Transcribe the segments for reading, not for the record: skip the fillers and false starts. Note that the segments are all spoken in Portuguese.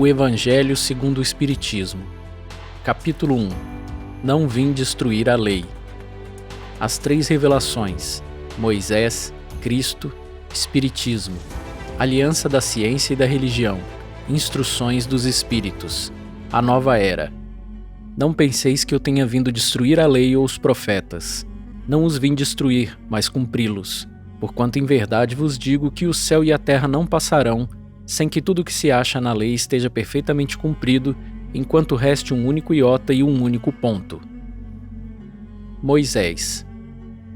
O Evangelho segundo o Espiritismo. Capítulo 1. Não vim destruir a lei. As três revelações: Moisés, Cristo, Espiritismo. Aliança da ciência e da religião. Instruções dos Espíritos. A nova era. Não penseis que eu tenha vindo destruir a lei ou os profetas. Não os vim destruir, mas cumpri-los. Porquanto em verdade vos digo que o céu e a terra não passarão, sem que tudo o que se acha na lei esteja perfeitamente cumprido, enquanto reste um único iota e um único ponto. Moisés.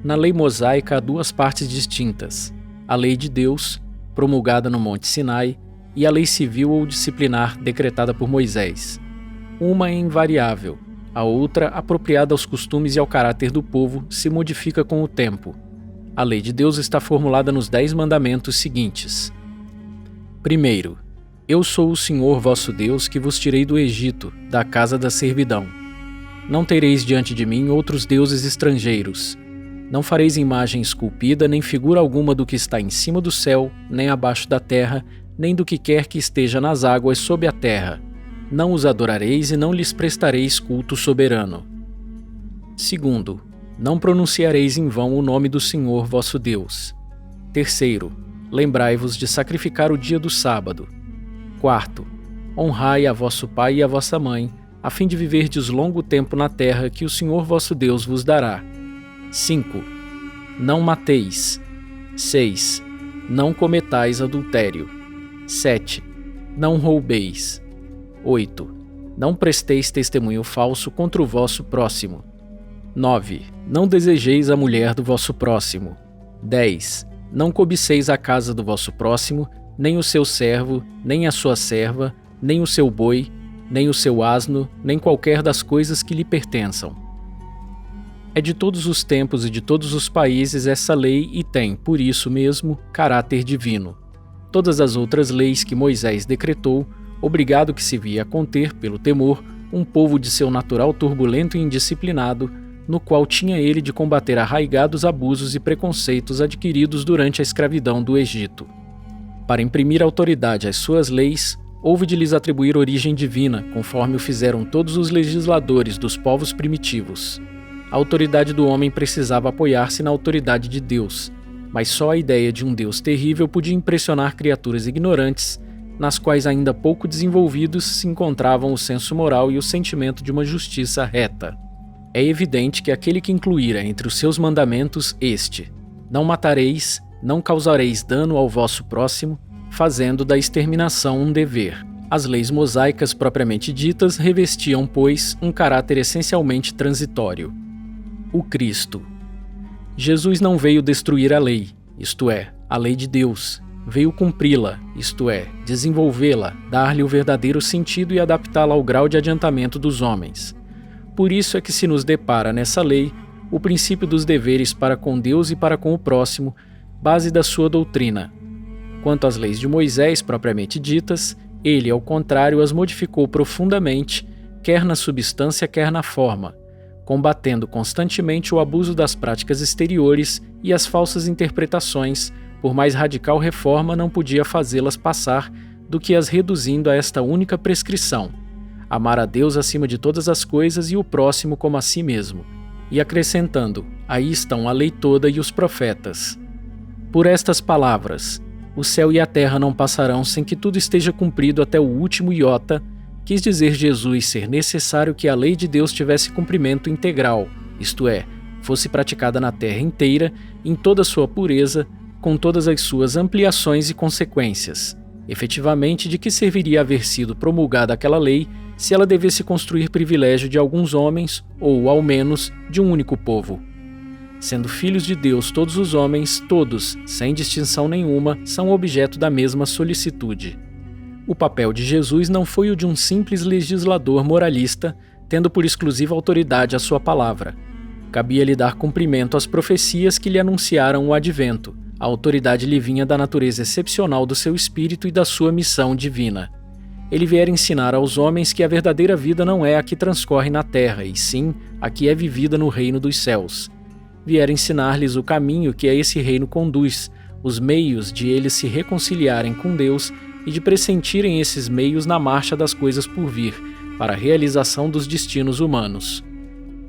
Na lei mosaica há duas partes distintas: a lei de Deus, promulgada no Monte Sinai, e a lei civil ou disciplinar decretada por Moisés. Uma é invariável, a outra, apropriada aos costumes e ao caráter do povo, se modifica com o tempo. A lei de Deus está formulada nos 10 mandamentos seguintes. Primeiro, eu sou o Senhor vosso Deus que vos tirei do Egito, da casa da servidão. Não tereis diante de mim outros deuses estrangeiros. Não fareis imagem esculpida, nem figura alguma do que está em cima do céu, nem abaixo da terra, nem do que quer que esteja nas águas sob a terra. Não os adorareis e não lhes prestareis culto soberano. Segundo, não pronunciareis em vão o nome do Senhor vosso Deus. Terceiro, lembrai-vos de sacrificar o dia do sábado. Quarto, honrai a vosso pai e a vossa mãe, a fim de viverdes longo tempo na terra que o Senhor vosso Deus vos dará. 5. Não mateis. 6. Não cometais adultério. 7. Não roubeis. 8. Não presteis testemunho falso contra o vosso próximo. 9. Não desejeis a mulher do vosso próximo. 10. Não cobiceis a casa do vosso próximo, nem o seu servo, nem a sua serva, nem o seu boi, nem o seu asno, nem qualquer das coisas que lhe pertençam. É de todos os tempos e de todos os países essa lei e tem, por isso mesmo, caráter divino. Todas as outras leis que Moisés decretou, obrigado que se via a conter, pelo temor, um povo de seu natural turbulento e indisciplinado, no qual tinha ele de combater arraigados abusos e preconceitos adquiridos durante a escravidão do Egito. Para imprimir autoridade às suas leis, houve de lhes atribuir origem divina, conforme o fizeram todos os legisladores dos povos primitivos. A autoridade do homem precisava apoiar-se na autoridade de Deus, mas só a ideia de um Deus terrível podia impressionar criaturas ignorantes, nas quais ainda pouco desenvolvidos se encontravam o senso moral e o sentimento de uma justiça reta. É evidente que aquele que incluíra entre os seus mandamentos este: não matareis, não causareis dano ao vosso próximo, fazendo da exterminação um dever. As leis mosaicas propriamente ditas revestiam, pois, um caráter essencialmente transitório. O Cristo. Jesus não veio destruir a lei, isto é, a lei de Deus. Veio cumpri-la, isto é, desenvolvê-la, dar-lhe o verdadeiro sentido e adaptá-la ao grau de adiantamento dos homens. Por isso é que se nos depara nessa lei o princípio dos deveres para com Deus e para com o próximo, base da sua doutrina. Quanto às leis de Moisés propriamente ditas, ele, ao contrário, as modificou profundamente, quer na substância, quer na forma, combatendo constantemente o abuso das práticas exteriores e as falsas interpretações. Por mais radical reforma, não podia fazê-las passar do que as reduzindo a esta única prescrição: amar a Deus acima de todas as coisas e o próximo como a si mesmo, e acrescentando: aí estão a lei toda e os profetas. Por estas palavras, o céu e a terra não passarão sem que tudo esteja cumprido até o último iota, quis dizer Jesus ser necessário que a lei de Deus tivesse cumprimento integral, isto é, fosse praticada na terra inteira, em toda a sua pureza, com todas as suas ampliações e consequências. Efetivamente, de que serviria haver sido promulgada aquela lei se ela devesse construir privilégio de alguns homens, ou, ao menos, de um único povo? Sendo filhos de Deus todos os homens, todos, sem distinção nenhuma, são objeto da mesma solicitude. O papel de Jesus não foi o de um simples legislador moralista, tendo por exclusiva autoridade a sua palavra. Cabia-lhe dar cumprimento às profecias que lhe anunciaram o advento. A autoridade lhe vinha da natureza excepcional do seu espírito e da sua missão divina. Ele viera ensinar aos homens que a verdadeira vida não é a que transcorre na terra, e sim a que é vivida no reino dos céus. Viera ensinar-lhes o caminho que a esse reino conduz, os meios de eles se reconciliarem com Deus e de pressentirem esses meios na marcha das coisas por vir, para a realização dos destinos humanos.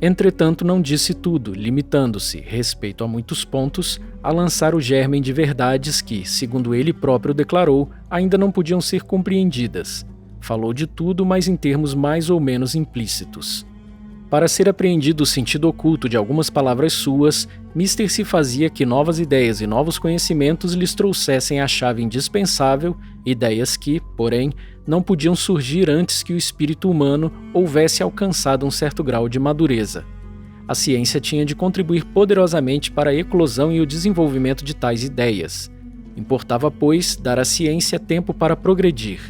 Entretanto, não disse tudo, limitando-se, respeito a muitos pontos, a lançar o germen de verdades que, segundo ele próprio declarou, ainda não podiam ser compreendidas. Falou de tudo, mas em termos mais ou menos implícitos. Para ser apreendido o sentido oculto de algumas palavras suas, Mister se fazia que novas ideias e novos conhecimentos lhes trouxessem a chave indispensável, ideias que, porém, não podiam surgir antes que o espírito humano houvesse alcançado um certo grau de madureza. A ciência tinha de contribuir poderosamente para a eclosão e o desenvolvimento de tais ideias. Importava, pois, dar à ciência tempo para progredir.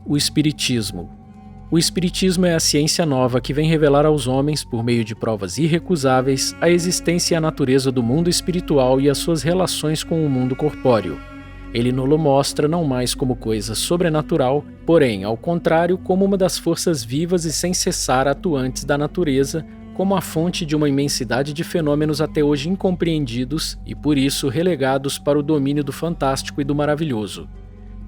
O Espiritismo. O Espiritismo é a ciência nova que vem revelar aos homens, por meio de provas irrecusáveis, a existência e a natureza do mundo espiritual e as suas relações com o mundo corpóreo. Ele nos mostra não mais como coisa sobrenatural, porém, ao contrário, como uma das forças vivas e sem cessar atuantes da natureza, como a fonte de uma imensidade de fenômenos até hoje incompreendidos e, por isso, relegados para o domínio do fantástico e do maravilhoso.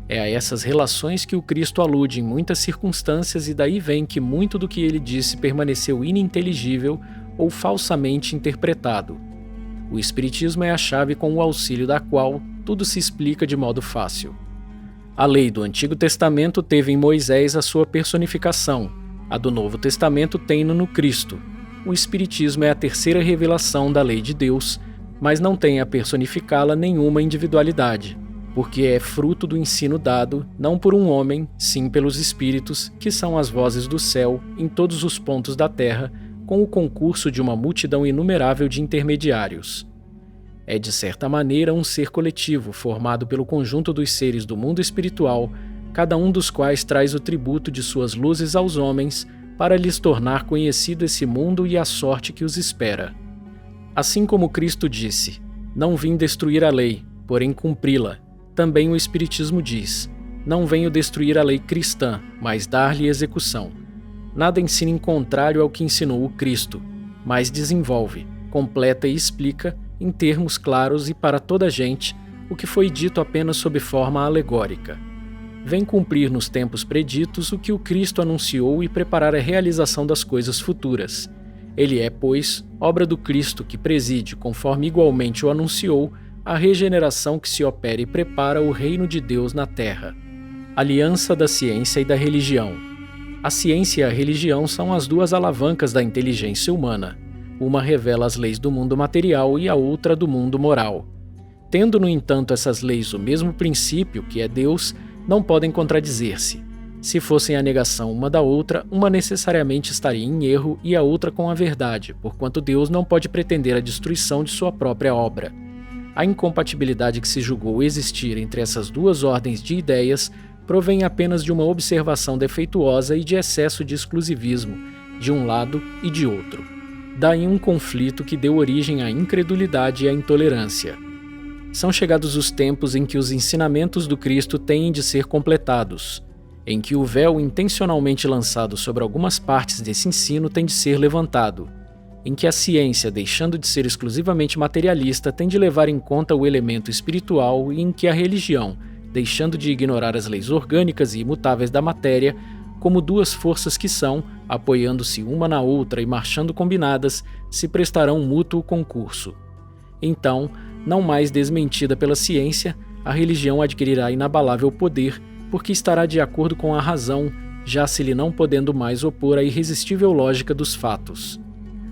É a essas relações que o Cristo alude em muitas circunstâncias e daí vem que muito do que ele disse permaneceu ininteligível ou falsamente interpretado. O Espiritismo é a chave com o auxílio da qual tudo se explica de modo fácil. A lei do Antigo Testamento teve em Moisés a sua personificação, a do Novo Testamento tem-no no Cristo. O Espiritismo é a terceira revelação da lei de Deus, mas não tem a personificá-la nenhuma individualidade, porque é fruto do ensino dado, não por um homem, sim pelos Espíritos, que são as vozes do céu, em todos os pontos da terra, com o concurso de uma multidão inumerável de intermediários. É, de certa maneira, um ser coletivo, formado pelo conjunto dos seres do mundo espiritual, cada um dos quais traz o tributo de suas luzes aos homens, para lhes tornar conhecido esse mundo e a sorte que os espera. Assim como Cristo disse, não vim destruir a lei, porém cumpri-la, também o Espiritismo diz, não venho destruir a lei cristã, mas dar-lhe execução. Nada ensina em contrário ao que ensinou o Cristo, mas desenvolve, completa e explica, em termos claros e para toda a gente, o que foi dito apenas sob forma alegórica. Vem cumprir nos tempos preditos o que o Cristo anunciou e preparar a realização das coisas futuras. Ele é, pois, obra do Cristo que preside, conforme igualmente o anunciou, a regeneração que se opera e prepara o reino de Deus na terra. Aliança da ciência e da religião. A ciência e a religião são as duas alavancas da inteligência humana. Uma revela as leis do mundo material e a outra do mundo moral. Tendo, no entanto, essas leis o mesmo princípio, que é Deus, não podem contradizer-se. Se fossem a negação uma da outra, uma necessariamente estaria em erro e a outra com a verdade, porquanto Deus não pode pretender a destruição de sua própria obra. A incompatibilidade que se julgou existir entre essas duas ordens de ideias provém apenas de uma observação defeituosa e de excesso de exclusivismo, de um lado e de outro. Daí um conflito que deu origem à incredulidade e à intolerância. São chegados os tempos em que os ensinamentos do Cristo têm de ser completados, em que o véu intencionalmente lançado sobre algumas partes desse ensino tem de ser levantado, em que a ciência, deixando de ser exclusivamente materialista, tem de levar em conta o elemento espiritual e em que a religião, deixando de ignorar as leis orgânicas e imutáveis da matéria, como duas forças que são, apoiando-se uma na outra e marchando combinadas, se prestarão mútuo concurso. Então, não mais desmentida pela ciência, a religião adquirirá inabalável poder, porque estará de acordo com a razão, já se lhe não podendo mais opor à irresistível lógica dos fatos.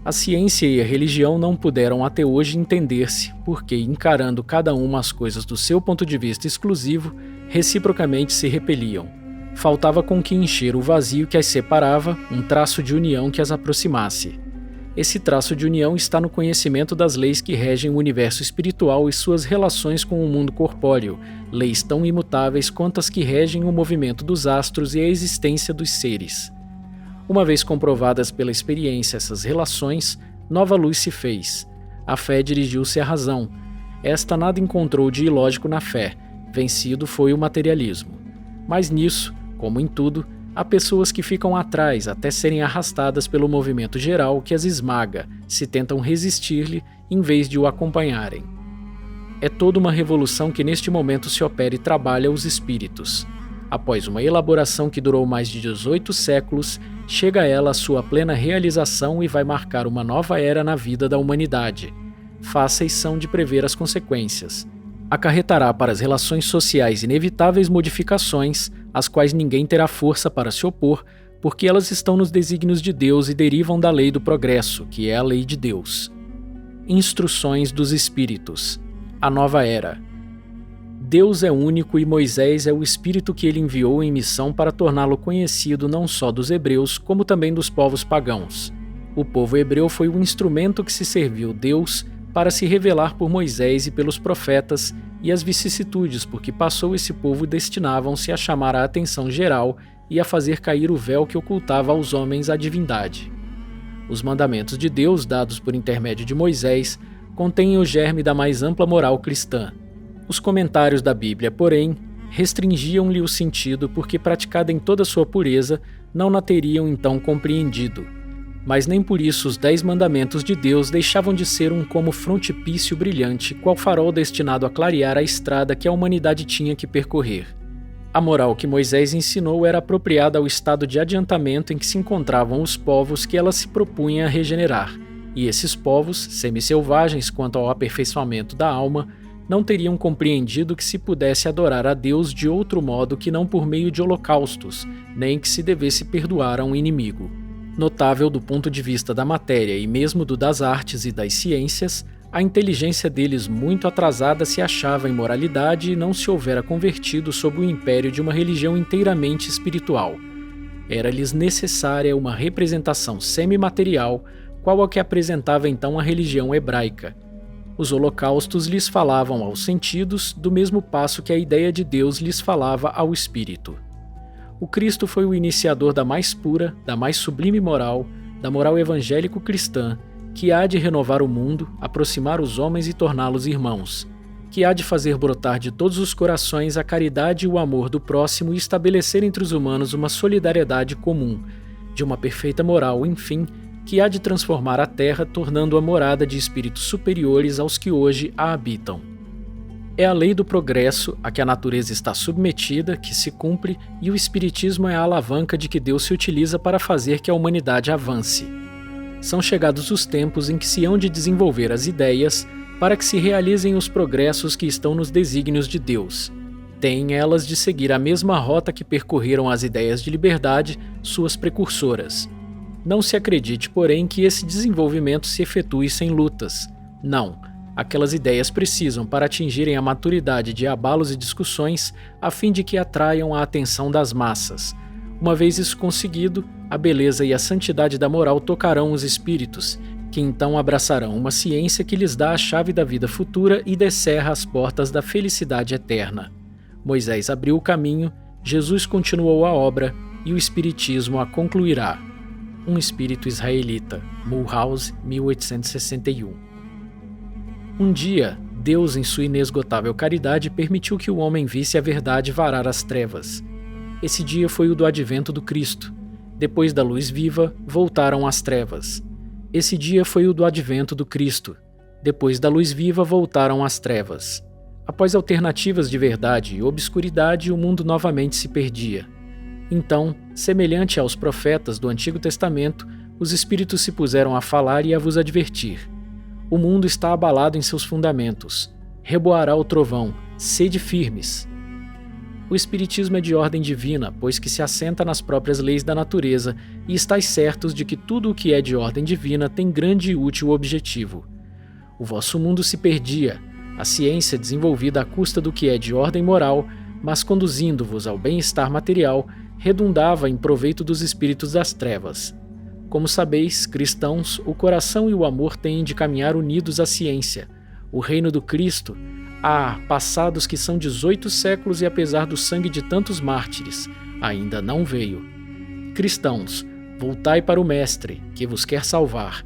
A ciência e a religião não puderam até hoje entender-se, porque, encarando cada uma as coisas do seu ponto de vista exclusivo, reciprocamente se repeliam. Faltava com que encher o vazio que as separava, um traço de união que as aproximasse. Esse traço de união está no conhecimento das leis que regem o universo espiritual e suas relações com o mundo corpóreo, leis tão imutáveis quanto as que regem o movimento dos astros e a existência dos seres. Uma vez comprovadas pela experiência essas relações, nova luz se fez. A fé dirigiu-se à razão. Esta nada encontrou de ilógico na fé, vencido foi o materialismo. Mas nisso, como em tudo, há pessoas que ficam atrás até serem arrastadas pelo movimento geral que as esmaga, se tentam resistir-lhe em vez de o acompanharem. É toda uma revolução que neste momento se opera e trabalha os espíritos. Após uma elaboração que durou mais de 18 séculos, chega ela à sua plena realização e vai marcar uma nova era na vida da humanidade. Fáceis são de prever as consequências. Acarretará para as relações sociais inevitáveis modificações, às quais ninguém terá força para se opor, porque elas estão nos desígnios de Deus e derivam da lei do progresso, que é a lei de Deus. Instruções dos Espíritos. A nova era. Deus é único e Moisés é o Espírito que ele enviou em missão para torná-lo conhecido não só dos hebreus, como também dos povos pagãos. O povo hebreu foi o instrumento que se serviu Deus para se revelar por Moisés e pelos profetas, e as vicissitudes por que passou esse povo destinavam-se a chamar a atenção geral e a fazer cair o véu que ocultava aos homens a divindade. Os mandamentos de Deus, dados por intermédio de Moisés, contêm o germe da mais ampla moral cristã. Os comentários da Bíblia, porém, restringiam-lhe o sentido porque, praticada em toda sua pureza, não a teriam então compreendido. Mas nem por isso os 10 mandamentos de Deus deixavam de ser um como frontispício brilhante, qual farol destinado a clarear a estrada que a humanidade tinha que percorrer. A moral que Moisés ensinou era apropriada ao estado de adiantamento em que se encontravam os povos que ela se propunha a regenerar, e esses povos, semi-selvagens quanto ao aperfeiçoamento da alma, não teriam compreendido que se pudesse adorar a Deus de outro modo que não por meio de holocaustos, nem que se devesse perdoar a um inimigo. Notável do ponto de vista da matéria e mesmo do das artes e das ciências, a inteligência deles muito atrasada se achava em moralidade e não se houvera convertido sob o império de uma religião inteiramente espiritual. Era-lhes necessária uma representação semimaterial, qual a que apresentava então a religião hebraica. Os holocaustos lhes falavam aos sentidos, do mesmo passo que a ideia de Deus lhes falava ao espírito. O Cristo foi o iniciador da mais pura, da mais sublime moral, da moral evangélico-cristã, que há de renovar o mundo, aproximar os homens e torná-los irmãos, que há de fazer brotar de todos os corações a caridade e o amor do próximo e estabelecer entre os humanos uma solidariedade comum, de uma perfeita moral, enfim, que há de transformar a terra, tornando-a morada de espíritos superiores aos que hoje a habitam. É a lei do progresso a que a natureza está submetida, que se cumpre, e o espiritismo é a alavanca de que Deus se utiliza para fazer que a humanidade avance. São chegados os tempos em que se hão de desenvolver as ideias para que se realizem os progressos que estão nos desígnios de Deus. Têm elas de seguir a mesma rota que percorreram as ideias de liberdade, suas precursoras. Não se acredite, porém, que esse desenvolvimento se efetue sem lutas. Não. Aquelas ideias precisam, para atingirem a maturidade de abalos e discussões, a fim de que atraiam a atenção das massas. Uma vez isso conseguido, a beleza e a santidade da moral tocarão os espíritos, que então abraçarão uma ciência que lhes dá a chave da vida futura e descerra as portas da felicidade eterna. Moisés abriu o caminho, Jesus continuou a obra e o espiritismo a concluirá. Um espírito israelita, Mulhouse, 1861. Um dia, Deus, em sua inesgotável caridade, permitiu que o homem visse a verdade varar as trevas. Esse dia foi o do advento do Cristo. Depois da luz viva, voltaram as trevas. Esse dia foi o do advento do Cristo. Depois da luz viva, voltaram as trevas. Após alternativas de verdade e obscuridade, o mundo novamente se perdia. Então, semelhante aos profetas do Antigo Testamento, os espíritos se puseram a falar e a vos advertir. O mundo está abalado em seus fundamentos. Reboará o trovão. Sede firmes. O espiritismo é de ordem divina, pois que se assenta nas próprias leis da natureza, e estáis certos de que tudo o que é de ordem divina tem grande e útil objetivo. O vosso mundo se perdia, a ciência desenvolvida à custa do que é de ordem moral, mas conduzindo-vos ao bem-estar material, redundava em proveito dos espíritos das trevas. Como sabeis, cristãos, o coração e o amor têm de caminhar unidos à ciência. O reino do Cristo, passados que são 18 séculos e apesar do sangue de tantos mártires, ainda não veio. Cristãos, voltai para o Mestre, que vos quer salvar.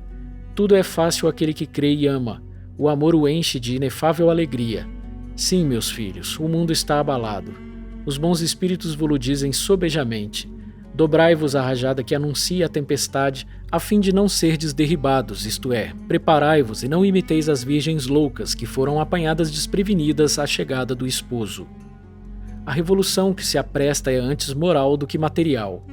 Tudo é fácil àquele que crê e ama. O amor o enche de inefável alegria. Sim, meus filhos, o mundo está abalado. Os bons espíritos vo-lo dizem sobejamente. Dobrai-vos a rajada que anuncia a tempestade, a fim de não serdes derribados, isto é, preparai-vos e não imiteis as virgens loucas que foram apanhadas desprevenidas à chegada do esposo. A revolução que se apresta é antes moral do que material.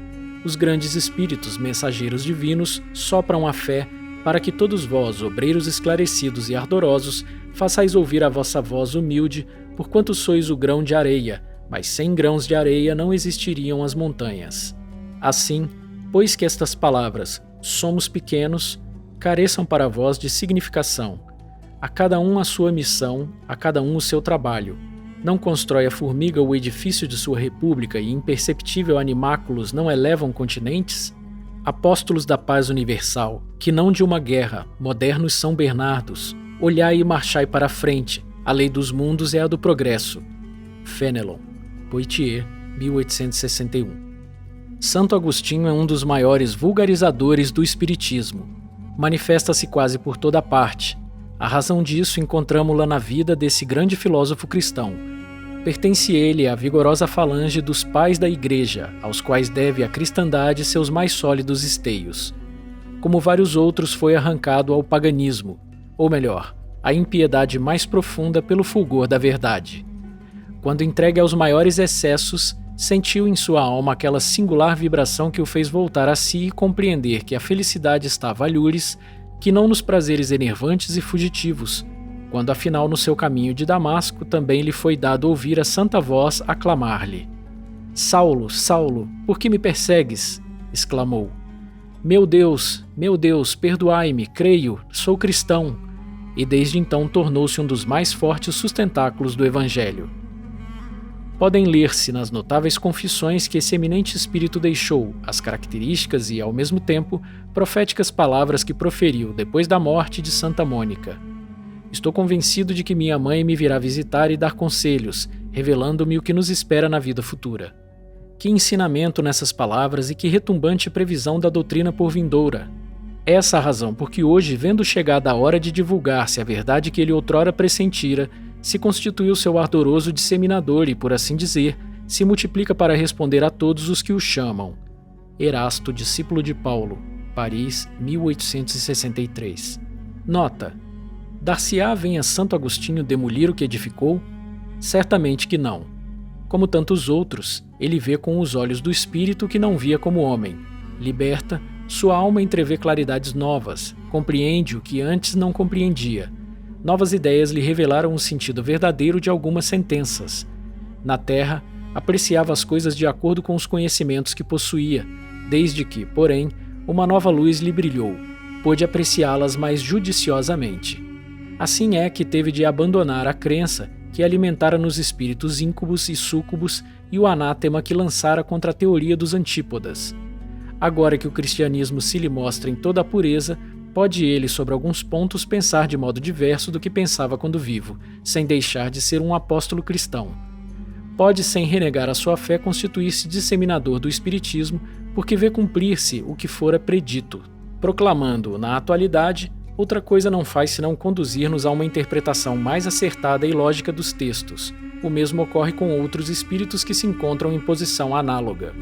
Os grandes espíritos mensageiros divinos sopram a fé para que todos vós, obreiros esclarecidos e ardorosos, façais ouvir a vossa voz humilde, porquanto sois o grão de areia, mas sem grãos de areia não existiriam as montanhas. Assim, pois que estas palavras, somos pequenos, careçam para vós de significação. A cada um a sua missão, a cada um o seu trabalho. Não constrói a formiga o edifício de sua república e imperceptível animáculos não elevam continentes? Apóstolos da paz universal, que não de uma guerra, modernos São Bernardos, olhai e marchai para a frente, a lei dos mundos é a do progresso. Fénelon, Poitiers, 1861. Santo Agostinho é um dos maiores vulgarizadores do espiritismo. Manifesta-se quase por toda parte. A razão disso encontramo-la na vida desse grande filósofo cristão. Pertence ele à vigorosa falange dos pais da Igreja, aos quais deve a cristandade seus mais sólidos esteios. Como vários outros, foi arrancado ao paganismo, ou melhor, à impiedade mais profunda pelo fulgor da verdade. Quando entregue aos maiores excessos, sentiu em sua alma aquela singular vibração que o fez voltar a si e compreender que a felicidade estava a lures, que não nos prazeres enervantes e fugitivos, quando afinal no seu caminho de Damasco também lhe foi dado ouvir a santa voz aclamar-lhe. Saulo, Saulo, por que me persegues? Exclamou. Meu Deus, perdoai-me, creio, sou cristão. E desde então tornou-se um dos mais fortes sustentáculos do Evangelho. Podem ler-se nas notáveis confissões que esse eminente espírito deixou, as características e, ao mesmo tempo, proféticas palavras que proferiu depois da morte de Santa Mônica. Estou convencido de que minha mãe me virá visitar e dar conselhos, revelando-me o que nos espera na vida futura. Que ensinamento nessas palavras e que retumbante previsão da doutrina por vindoura! Essa a razão por que hoje, vendo chegada a hora de divulgar-se a verdade que ele outrora pressentira, se constituiu seu ardoroso disseminador e, por assim dizer, se multiplica para responder a todos os que o chamam. Erasto, discípulo de Paulo, Paris, 1863. Nota: dar-se-á venha Santo Agostinho demolir o que edificou? Certamente que não. Como tantos outros, ele vê com os olhos do espírito que não via como homem. Liberta, sua alma entrevê claridades novas, compreende o que antes não compreendia. Novas ideias lhe revelaram o sentido verdadeiro de algumas sentenças. Na terra, apreciava as coisas de acordo com os conhecimentos que possuía, desde que, porém, uma nova luz lhe brilhou, pôde apreciá-las mais judiciosamente. Assim é que teve de abandonar a crença que alimentara nos espíritos íncubos e súcubos e o anátema que lançara contra a teoria dos antípodas. Agora que o cristianismo se lhe mostra em toda a pureza, pode ele, sobre alguns pontos, pensar de modo diverso do que pensava quando vivo, sem deixar de ser um apóstolo cristão. Pode, sem renegar a sua fé, constituir-se disseminador do espiritismo, porque vê cumprir-se o que fora predito. Proclamando-o na atualidade, outra coisa não faz senão conduzir-nos a uma interpretação mais acertada e lógica dos textos. O mesmo ocorre com outros espíritos que se encontram em posição análoga.